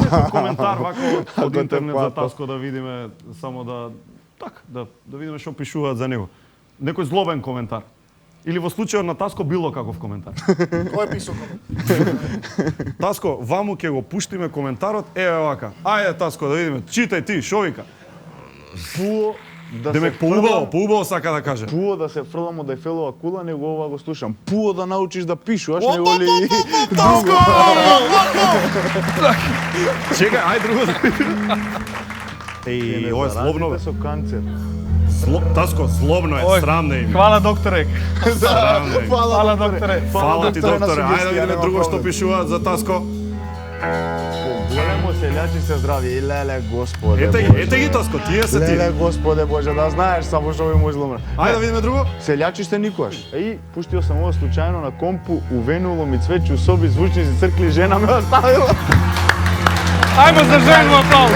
некој коментар вако од интернет за Таско да видиме, само да видиме што пишуваат за него. Некој злобен коментар. Или во случајот на Таско било каков коментар. Кој писал коментар? Таско, ваму ќе го пуштиме коментарот, вака. Ајде Таско да видиме, читај ти, шо вика? Пуо да Демек се поубаво сака да каже. Пуо да се фрлам од Ефелова кула, него ова го слушам. Пуо да научиш да пишуваш, него ли Таско! Чекај, ајде друго да видиме. Еј, ова е злобно бе. Со канцер. Таско, злобно е, срамно е. Хвала докторе. Срамно е. Фала докторе. Фала ти докторе. Ајде да видиме друго што пишуваат за Таско. Големо селјачи се здрави, и леле Господе. Ете ги Таско, тие се ти. Леле Господе Боже, да знаеш само што ми му изломна. Ајде да видиме друго. Селјачи сте никогаш. Пуштио сам ова случајно на компу, увенуло ми цвеќе у соби, звучници, цркли, жена ме оставила. Ајмо за жену аплауз.